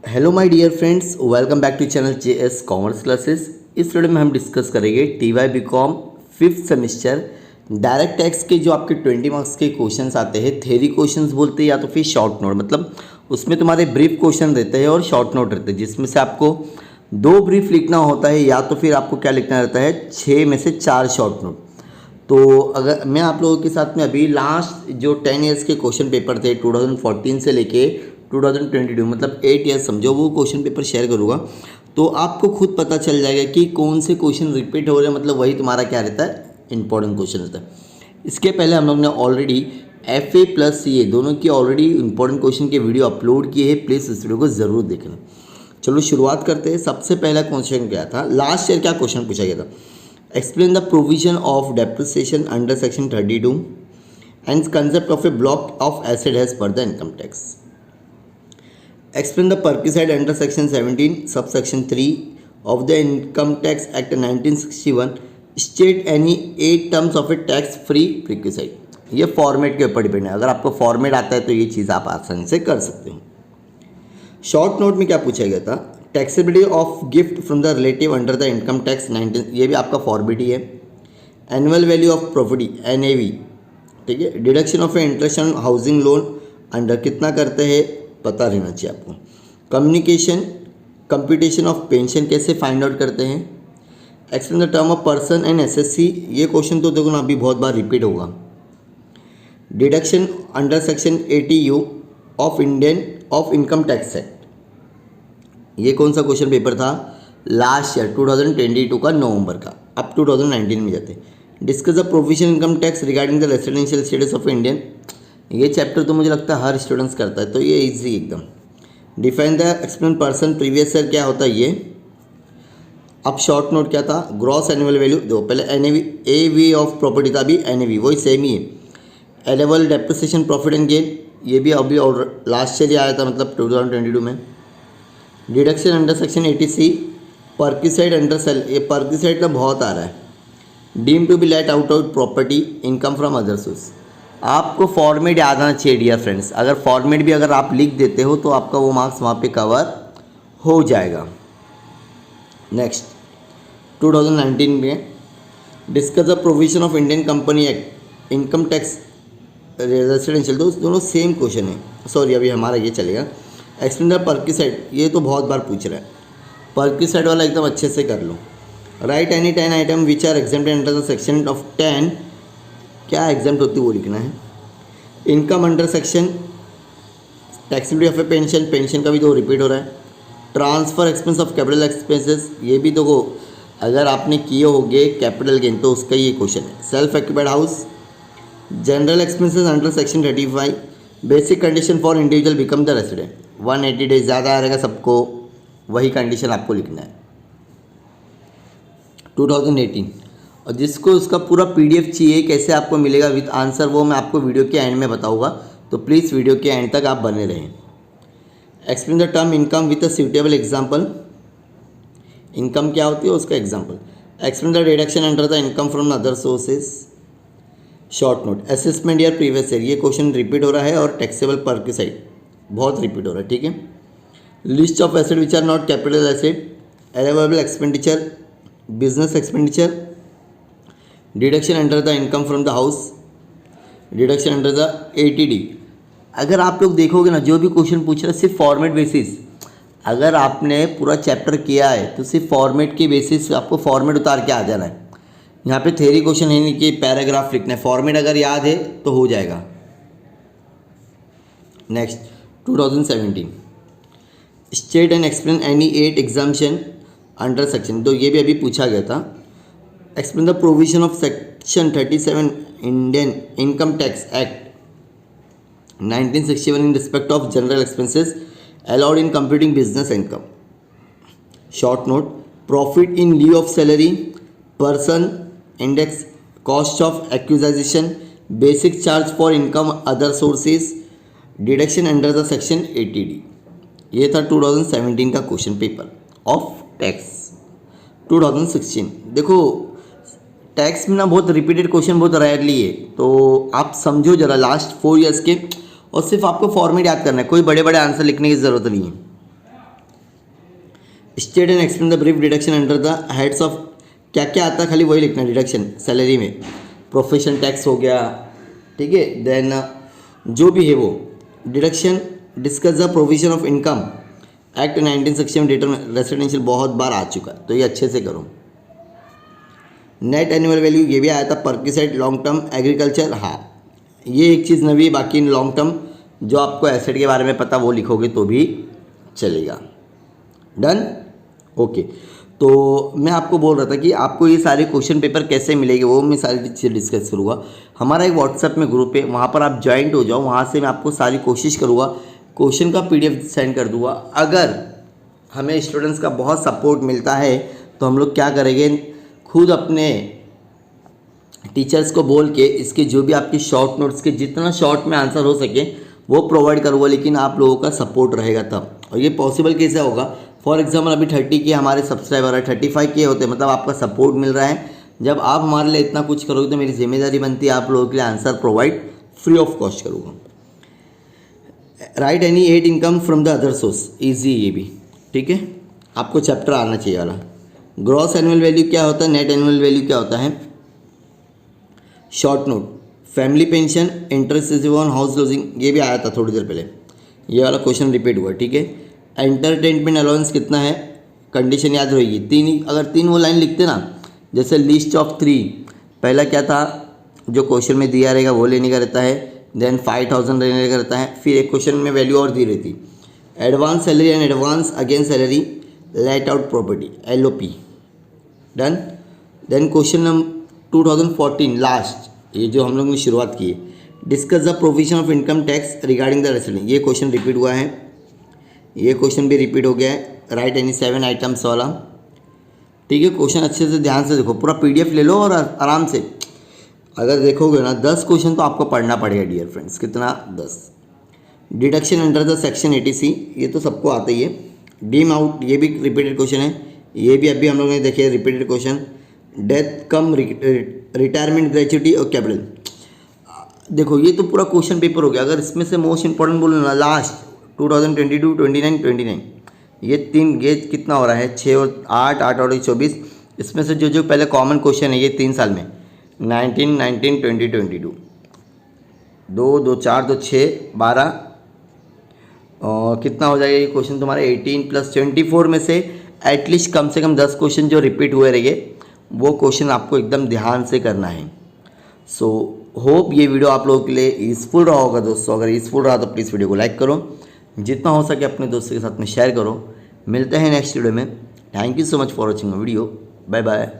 Hello my dear friends, welcome back to channel JS commerce classes. इस video में हम discuss करेंगे TY BCom fifth semester direct tax के जो आपके 20 मार्क्स के क्वेश्चंस आते हैं। थ्योरी क्वेश्चंस बोलते हैं या तो फिर शॉर्ट नोट, मतलब उसमें तुम्हारे ब्रीफ क्वेश्चन रहते हैं और शॉर्ट नोट रहते हैं, जिसमें से आपको 2 ब्रीफ लिखना होता है या तो फिर आपको क्या लिखना रहता है 6 में से 4 शॉर्ट नोट। तो अगर मैं आप लोगों के साथ में अभी लास्ट जो 10 ईयर्स के क्वेश्चन पेपर थे 2014 से लेके 2022, मतलब 8 ईयर्स समझो, वो क्वेश्चन पेपर शेयर करूँगा तो आपको खुद पता चल जाएगा कि कौन से क्वेश्चन रिपीट हो रहे हैं, मतलब वही तुम्हारा क्या रहता है, इंपॉर्टेंट क्वेश्चन रहता है। इसके पहले हम लोग ने ऑलरेडी FA प्लस CA दोनों की ऑलरेडी इंपॉर्टेंट क्वेश्चन के वीडियो अपलोड किए हैं, प्लीज़ इस वीडियो को ज़रूर देखना। चलो शुरुआत करते हैं। सबसे पहला क्वेश्चन क्या था, लास्ट ईयर क्या क्वेश्चन पूछा गया था, explain the provision of depreciation under section 32 and concept of a block of asset as per the income tax. Explain the perquisite under section 17 subsection 3 of the Income Tax Act 1961. State any 8 terms of a tax free perquisite। ये format के ऊपर depend है, अगर आपको format आता है तो ये चीज़ आप आसानी से कर सकते हो। शॉर्ट नोट में क्या पूछा गया था, taxability of gift from the relative under the income tax 19, ये भी आपका फॉर्मेट ही है। Annual value of property NAV, ठीक है। Deduction of A interest on housing loan under कितना करते हैं पता रहना चाहिए आपको। कम्युनिकेशन कंप्यूटेशन ऑफ पेंशन कैसे फाइंड आउट करते हैं। Explain the term of person and SSC, ये क्वेश्चन तो देखो ना अभी बहुत बार रिपीट होगा। Deduction under section 80U of income tax act, ये कौन सा क्वेश्चन पेपर था, लास्ट ईयर 2022 का नवंबर का, अब 2019 में जाते हैं। Discuss the provision income tax regarding the residential status of Indian, ये चैप्टर तो मुझे लगता है हर स्टूडेंट्स करता है, तो ये इजी एकदम। Define the explain person previous year क्या होता है ये। अब शॉर्ट नोट क्या था, ग्रॉस एनुअल वैल्यू दो, पहले AV ऑफ प्रॉपर्टी था, अभी NAV वही सेम ही है। Able depreciation profit and gain, ये भी अभी और लास्ट ईयर ही आया था, मतलब 2022 में। Deduction under section 80C, perquisite under sale, ये पर्क्विसाइड का बहुत आ रहा है। Deem to be let out property income from other source, आपको फॉर्मेट याद आना चाहिए डियर फ्रेंड्स, अगर फॉर्मेट भी अगर आप लिख देते हो तो आपका वो मार्क्स वहाँ पे कवर हो जाएगा। नेक्स्ट 2019 में discuss the provision of Indian company act income tax residential, दोनों सेम क्वेश्चन है, सॉरी अभी हमारा ये चलेगा। एक्सप्लेन द पर्क्विसाइड, ये तो बहुत बार पूछ रहा है, पर्क्विसाइड वाला एकदम अच्छे से कर लो। Write any 10 item which are exempted under the section of 10, क्या एग्जाम्प्ट होती है वो लिखना है। Income under section taxability of a pension, pension का भी तो रिपीट हो रहा है। Transfer expense of capital expenses, ये भी देखो अगर आपने किए होंगे कैपिटल गेन तो उसका ये क्वेश्चन है। Self occupied house, general expenses under section 35, basic condition for individual become the resident, 180 days ज़्यादा आ रहेगा सबको, वही कंडीशन आपको लिखना है। 2018, और जिसको उसका पूरा PDF चाहिए कैसे आपको मिलेगा विद आंसर, वो मैं आपको वीडियो के एंड में बताऊंगा, तो प्लीज़ वीडियो के एंड तक आप बने रहें। Explain the term income with a suitable example, income क्या होती है उसका example. Explain the deduction under the income from other sources. Short note assessment year previous year, ये क्वेश्चन रिपीट हो रहा है, और टैक्सेबल पर्क्विसाइड बहुत रिपीट हो रहा है, ठीक है। List of asset which are not capital asset, allowable expenditure, business expenditure, deduction under the income from the house, deduction under the ATD। अगर आप लोग देखोगे ना जो भी क्वेश्चन पूछ रहे हैं सिर्फ फॉर्मेट बेसिस, अगर आपने पूरा चैप्टर किया है तो सिर्फ फॉर्मेट के बेसिस आपको फॉर्मेट उतार के आ जाना है। यहाँ पे थ्योरी क्वेश्चन है नहीं कि पैराग्राफ लिखना है, फॉर्मेट अगर याद है तो हो जाएगा। Next 2017, state and explain any 8 exemption under section, तो ये भी अभी पूछा गया था। Explain the provision of section 37 Indian income tax act 1961 in respect of general expenses allowed in computing business income. Short note profit in leave of salary, person index, cost of acquisition, basic charge for income other sources, deduction under the section 80D। ये था 2017 का question paper of tax. 2016 देखो tax में ना बहुत repeated question बहुत rarely है, तो आप समझो जरा लास्ट 4 ईयर्स के, और सिर्फ आपको फॉर्मेट याद करना है, कोई बड़े बड़े आंसर लिखने की ज़रूरत नहीं है। State and explain the brief deduction under the heads of, क्या क्या आता है खाली वही लिखना डिडक्शन सैलरी में। प्रोफेशन टैक्स हो गया, ठीक है। देन जो भी है वो deduction. Discuss the provision of income act 1960 में डिटर्म रेसिडेंशियल बहुत बार आ चुका है, तो ये अच्छे से करो। नेट एनुअल वैल्यू ये भी आया था परक्यूसाइड लॉन्ग टर्म एग्रीकल्चर, हाँ ये एक चीज़ नवी है। बाकी लॉन्ग टर्म जो आपको एसेट के बारे में पता वो लिखोगे तो भी चलेगा। Done, okay. तो मैं आपको बोल रहा था कि आपको ये सारे क्वेश्चन पेपर कैसे मिलेंगे वो मैं सारी चीज़ें डिस्कस करूँगा। हमारा एक व्हाट्सएप में ग्रुप है, वहाँ पर आप ज्वाइंट हो जाओ, वहाँ से मैं आपको सारी कोशिश करूँगा, क्वेश्चन का PDF सेंड कर दूँगा। अगर हमें स्टूडेंट्स का बहुत सपोर्ट मिलता है तो हम लोग क्या करेंगे, खुद अपने टीचर्स को बोल के इसके जो भी आपकी शॉर्ट नोट्स के जितना शॉर्ट में आंसर हो सके वो प्रोवाइड करूँगा, लेकिन आप लोगों का सपोर्ट रहेगा तब। और ये पॉसिबल कैसे होगा, फॉर एग्जाम्पल अभी 30 के हमारे सब्सक्राइबर है, 35 के होते हैं, मतलब आपका सपोर्ट मिल रहा है। जब आप हमारे लिए इतना कुछ करोगे तो मेरी जिम्मेदारी बनती है आप लोगों के लिए answer provide free of cost करूँगा। Write any 8 income from the other source, easy ये भी, ठीक है। आपको चैप्टर आना चाहिए वाला। ग्रॉस एनुअल वैल्यू क्या होता है, नेट एनुअल वैल्यू क्या होता है। Short note, family pension, interest receive on house lodging, ये भी आया था थोड़ी देर पहले, ये वाला क्वेश्चन रिपीट हुआ, ठीक है। एंटरटेनमेंट अलाउंस कितना है, कंडीशन याद रहेगी। अगर तीन वो लाइन लिखते ना, जैसे लिस्ट ऑफ 3, पहला क्या था जो क्वेश्चन में दिया रहेगा वो लेने का रहता है, देन 5000 लेने का रहता है, फिर एक क्वेश्चन में वैल्यू और दी रहती, advance salary and advance against salary, let out property, LOP। Done. Then question number 2014 last, ये जो हम लोग ने शुरुआत की है, discuss the provision of income tax regarding the resident, ये क्वेश्चन रिपीट हुआ है, ये क्वेश्चन भी रिपीट हो गया है। राइट एनी 7 आइटम्स वाला, ठीक है। क्वेश्चन अच्छे से ध्यान से देखो, पूरा PDF ले लो और आराम से अगर देखोगे ना 10 क्वेश्चन तो आपको पढ़ना पड़ेगा डियर फ्रेंड्स। कितना, 10। Deduction under the section 80C, ये तो सबको आता ही है। डीम आउट, ये भी रिपीटेड क्वेश्चन है, ये भी अभी हम लोग ने देखे रिपीटेड क्वेश्चन। डेथ कम रिटायरमेंट ग्रेच्युटी और कैपिटल, देखो ये तो पूरा क्वेश्चन पेपर हो गया। अगर इसमें से मोस्ट इंपॉर्टेंट बोलो ना, लास्ट 2022, 29, ये कितना हो रहा है, 6 और 8, 8 और 24, इसमें से जो पहले कॉमन क्वेश्चन है ये 3 साल में 19, 20, 22, 2, 2, 4, 2, 6, 12, और कितना हो जाएगा ये क्वेश्चन तुम्हारा 18 + 24 में से एटलीस्ट कम से कम 10 क्वेश्चन जो रिपीट हुए रहेंगे वो क्वेश्चन आपको एकदम ध्यान से करना है। सो होप ये वीडियो आप लोगों के लिए यूज़फुल रहा होगा दोस्तों। अगर यूज़फुल रहा तो प्लीज़ वीडियो को लाइक करो, जितना हो सके अपने दोस्तों के साथ में शेयर करो। मिलते हैं नेक्स्ट वीडियो में। Thank you so much for watching video, bye bye.